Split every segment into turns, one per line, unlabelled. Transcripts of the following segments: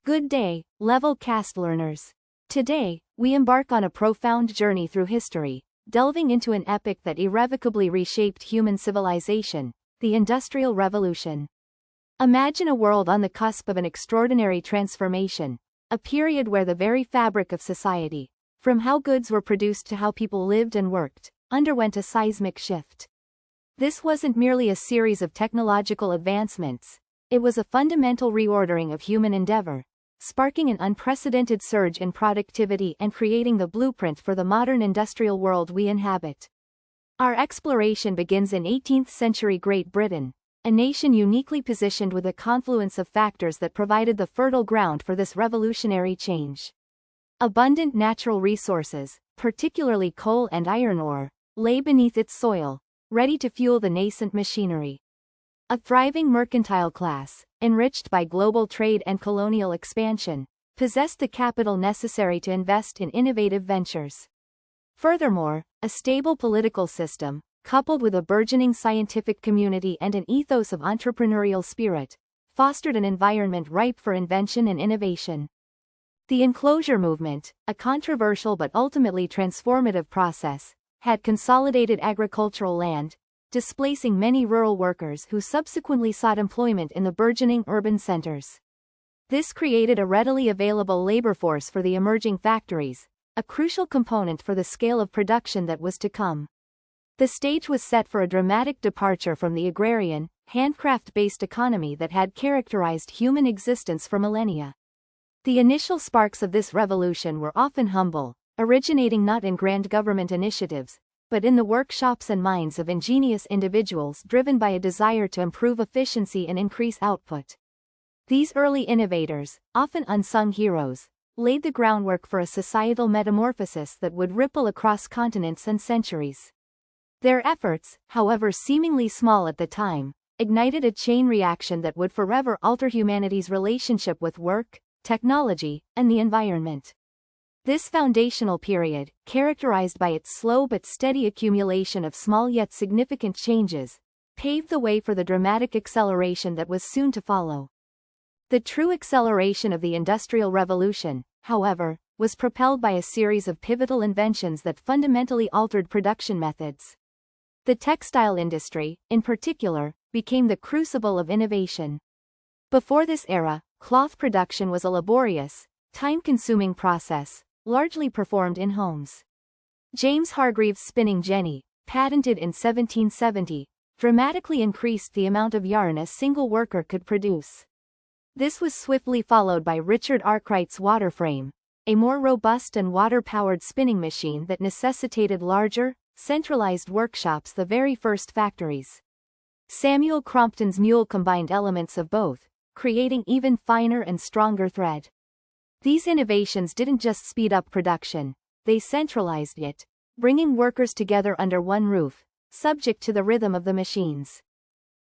Good day, level cast learners. Today, we embark on a profound journey through history, delving into an epoch that irrevocably reshaped human civilization, the Industrial Revolution. Imagine a world on the cusp of an extraordinary transformation, a period where the very fabric of society, from how goods were produced to how people lived and worked, underwent a seismic shift. This wasn't merely a series of technological advancements, it was a fundamental reordering of human endeavor, sparking an unprecedented surge in productivity and creating the blueprint for the modern industrial world we inhabit. Our exploration begins in 18th-century Great Britain, a nation uniquely positioned with a confluence of factors that provided the fertile ground for this revolutionary change. Abundant natural resources, particularly coal and iron ore, lay beneath its soil, ready to fuel the nascent machinery. A thriving mercantile class, enriched by global trade and colonial expansion, possessed the capital necessary to invest in innovative ventures. Furthermore, a stable political system, coupled with a burgeoning scientific community and an ethos of entrepreneurial spirit, fostered an environment ripe for invention and innovation. The enclosure movement, a controversial but ultimately transformative process, had consolidated agricultural land, displacing many rural workers who subsequently sought employment in the burgeoning urban centers. This created a readily available labor force for the emerging factories, a crucial component for the scale of production that was to come. The stage was set for a dramatic departure from the agrarian, handcraft-based economy that had characterized human existence for millennia. The initial sparks of this revolution were often humble, originating not in grand government initiatives, but in the workshops and minds of ingenious individuals driven by a desire to improve efficiency and increase output. These early innovators, often unsung heroes, laid the groundwork for a societal metamorphosis that would ripple across continents and centuries. Their efforts, however seemingly small at the time, ignited a chain reaction that would forever alter humanity's relationship with work, technology, and the environment. This foundational period, characterized by its slow but steady accumulation of small yet significant changes, paved the way for the dramatic acceleration that was soon to follow. The true acceleration of the Industrial Revolution, however, was propelled by a series of pivotal inventions that fundamentally altered production methods. The textile industry, in particular, became the crucible of innovation. Before this era, cloth production was a laborious, time-consuming process, largely performed in homes. James Hargreaves' spinning jenny, patented in 1770, dramatically increased the amount of yarn a single worker could produce. This was swiftly followed by Richard Arkwright's water frame, a more robust and water-powered spinning machine that necessitated larger, centralized workshops, the very first factories. Samuel Crompton's mule combined elements of both, creating even finer and stronger thread. These innovations didn't just speed up production, they centralized it, bringing workers together under one roof, subject to the rhythm of the machines.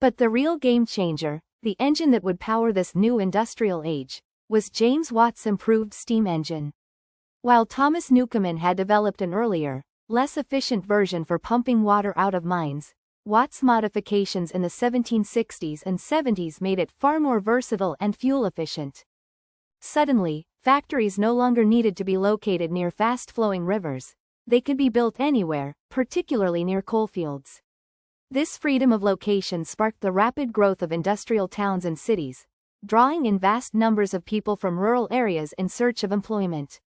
But the real game changer, the engine that would power this new industrial age, was James Watt's improved steam engine. While Thomas Newcomen had developed an earlier, less efficient version for pumping water out of mines, Watt's modifications in the 1760s and 70s made it far more versatile and fuel-efficient. Suddenly, factories no longer needed to be located near fast-flowing rivers, they could be built anywhere, particularly near coalfields. This freedom of location sparked the rapid growth of industrial towns and cities, drawing in vast numbers of people from rural areas in search of employment.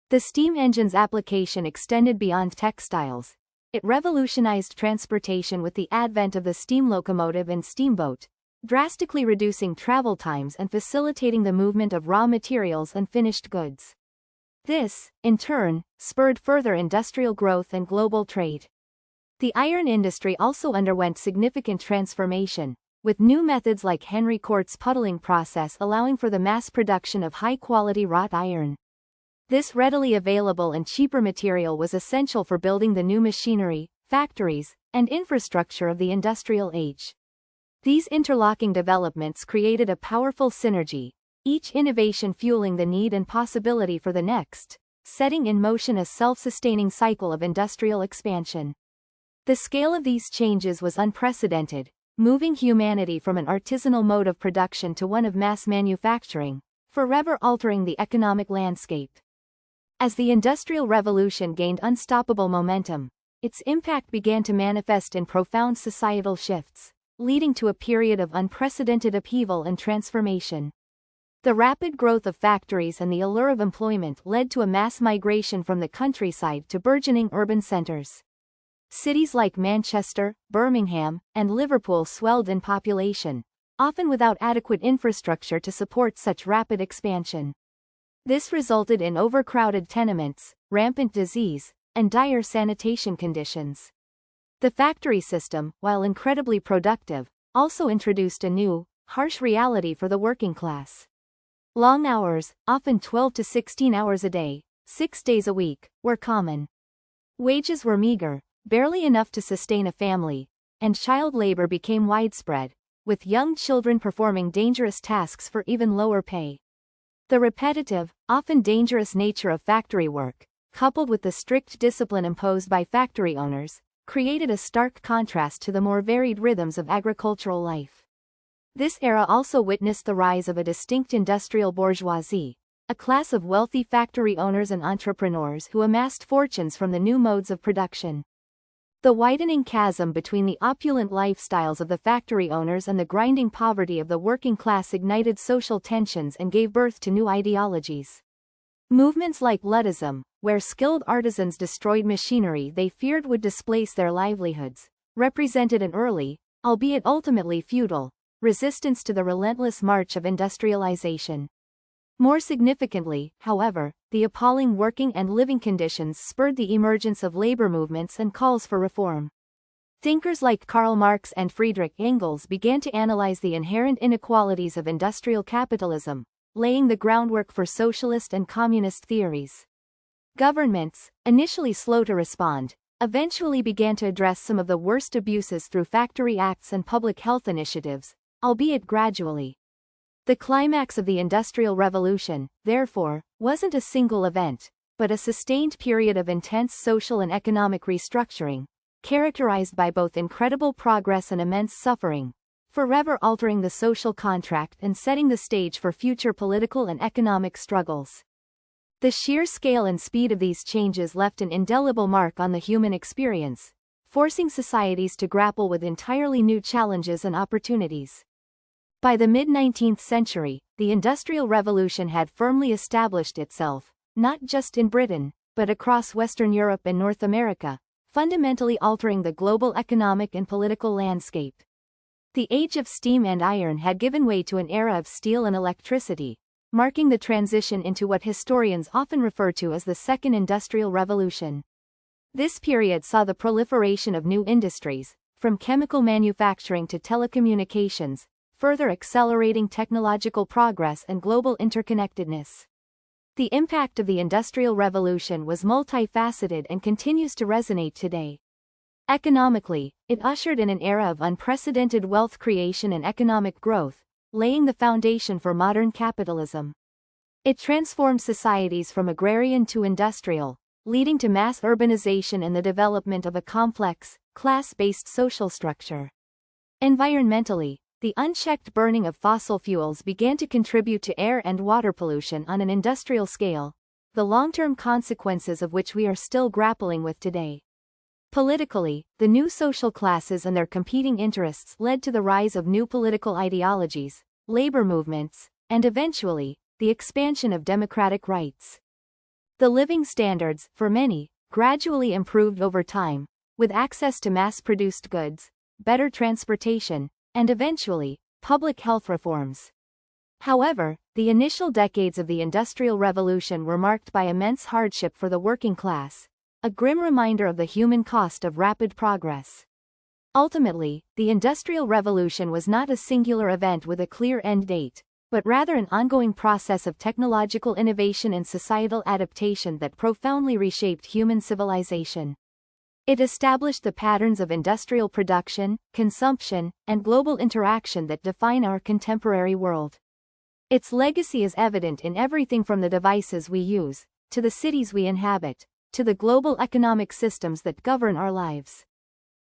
The steam engine's application extended beyond textiles. It revolutionized transportation with the advent of the steam locomotive and steamboat, drastically reducing travel times and facilitating the movement of raw materials and finished goods. This, in turn, spurred further industrial growth and global trade. The iron industry also underwent significant transformation, with new methods like Henry Court's puddling process allowing for the mass production of high-quality wrought iron. This readily available and cheaper material was essential for building the new machinery, factories, and infrastructure of the industrial age. These interlocking developments created a powerful synergy, each innovation fueling the need and possibility for the next, setting in motion a self-sustaining cycle of industrial expansion. The scale of these changes was unprecedented, moving humanity from an artisanal mode of production to one of mass manufacturing, forever altering the economic landscape. As the Industrial Revolution gained unstoppable momentum, its impact began to manifest in profound societal shifts, leading to a period of unprecedented upheaval and transformation. The rapid growth of factories and the allure of employment led to a mass migration from the countryside to burgeoning urban centers. Cities like Manchester, Birmingham, and Liverpool swelled in population, often without adequate infrastructure to support such rapid expansion. This resulted in overcrowded tenements, rampant disease, and dire sanitation conditions. The factory system, while incredibly productive, also introduced a new, harsh reality for the working class. Long hours, often 12 to 16 hours a day, 6 days a week, were common. Wages were meager, barely enough to sustain a family, and child labor became widespread, with young children performing dangerous tasks for even lower pay. The repetitive, often dangerous nature of factory work, coupled with the strict discipline imposed by factory owners, created a stark contrast to the more varied rhythms of agricultural life. This era also witnessed the rise of a distinct industrial bourgeoisie, a class of wealthy factory owners and entrepreneurs who amassed fortunes from the new modes of production. The widening chasm between the opulent lifestyles of the factory owners and the grinding poverty of the working class ignited social tensions and gave birth to new ideologies. Movements like Luddism, where skilled artisans destroyed machinery they feared would displace their livelihoods, represented an early, albeit ultimately futile, resistance to the relentless march of industrialization. More significantly, however, the appalling working and living conditions spurred the emergence of labor movements and calls for reform. Thinkers like Karl Marx and Friedrich Engels began to analyze the inherent inequalities of industrial capitalism, laying the groundwork for socialist and communist theories. Governments, initially slow to respond, eventually began to address some of the worst abuses through factory acts and public health initiatives, albeit gradually. The climax of the Industrial Revolution, therefore, wasn't a single event, but a sustained period of intense social and economic restructuring, characterized by both incredible progress and immense suffering, forever altering the social contract and setting the stage for future political and economic struggles. The sheer scale and speed of these changes left an indelible mark on the human experience, forcing societies to grapple with entirely new challenges and opportunities. By the mid-19th century, the Industrial Revolution had firmly established itself, not just in Britain, but across Western Europe and North America, fundamentally altering the global economic and political landscape. The age of steam and iron had given way to an era of steel and electricity, marking the transition into what historians often refer to as the Second Industrial Revolution. This period saw the proliferation of new industries, from chemical manufacturing to telecommunications, further accelerating technological progress and global interconnectedness. The impact of the Industrial Revolution was multifaceted and continues to resonate today. Economically, it ushered in an era of unprecedented wealth creation and economic growth, laying the foundation for modern capitalism. It transformed societies from agrarian to industrial, leading to mass urbanization and the development of a complex, class-based social structure. Environmentally, the unchecked burning of fossil fuels began to contribute to air and water pollution on an industrial scale, the long-term consequences of which we are still grappling with today. Politically, the new social classes and their competing interests led to the rise of new political ideologies, labor movements, and eventually, the expansion of democratic rights. The living standards, for many, gradually improved over time, with access to mass-produced goods, better transportation, and eventually, public health reforms. However, the initial decades of the Industrial Revolution were marked by immense hardship for the working class, a grim reminder of the human cost of rapid progress. Ultimately, the Industrial Revolution was not a singular event with a clear end date, but rather an ongoing process of technological innovation and societal adaptation that profoundly reshaped human civilization. It established the patterns of industrial production, consumption, and global interaction that define our contemporary world. Its legacy is evident in everything from the devices we use, to the cities we inhabit, to the global economic systems that govern our lives.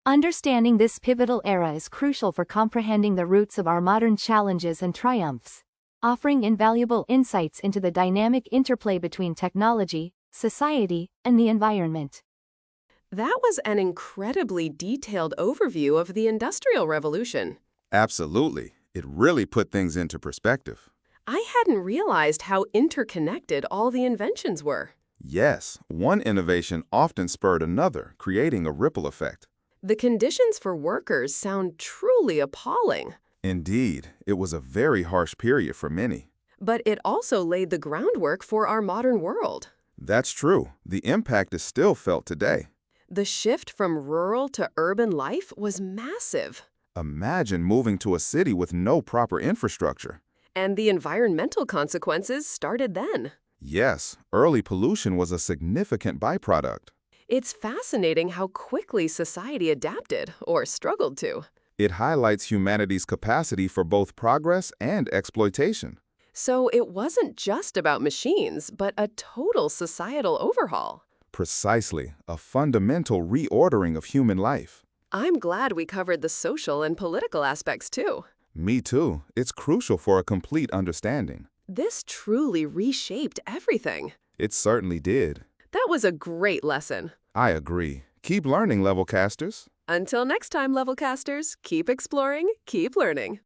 Understanding this pivotal era is crucial for comprehending the roots of our modern challenges and triumphs. offering invaluable insights into the dynamic interplay between technology, society, and the environment.
That was an incredibly detailed overview of the Industrial Revolution.
Absolutely. It really put things into perspective.
I hadn't realized how interconnected all the inventions were.
Yes, one innovation often spurred another, creating a ripple effect.
The conditions for workers sound truly appalling.
Indeed, it was a very harsh period for many.
But it also laid the groundwork for our modern world.
That's true. The impact is still felt today.
The shift from rural to urban life was massive.
Imagine moving to a city with no proper infrastructure.
And the environmental consequences started then.
Yes, early pollution was a significant byproduct.
It's fascinating how quickly society adapted, or struggled to.
It highlights humanity's capacity for both progress and exploitation.
So it wasn't just about machines, but a total societal overhaul.
Precisely, a fundamental reordering of human life.
I'm glad we covered the social and political aspects too.
Me too. It's crucial for a complete understanding.
This truly reshaped everything.
It certainly did.
That was a great lesson.
I agree. Keep learning, Levelcasters.
Until next time, Levelcasters, keep exploring, keep learning.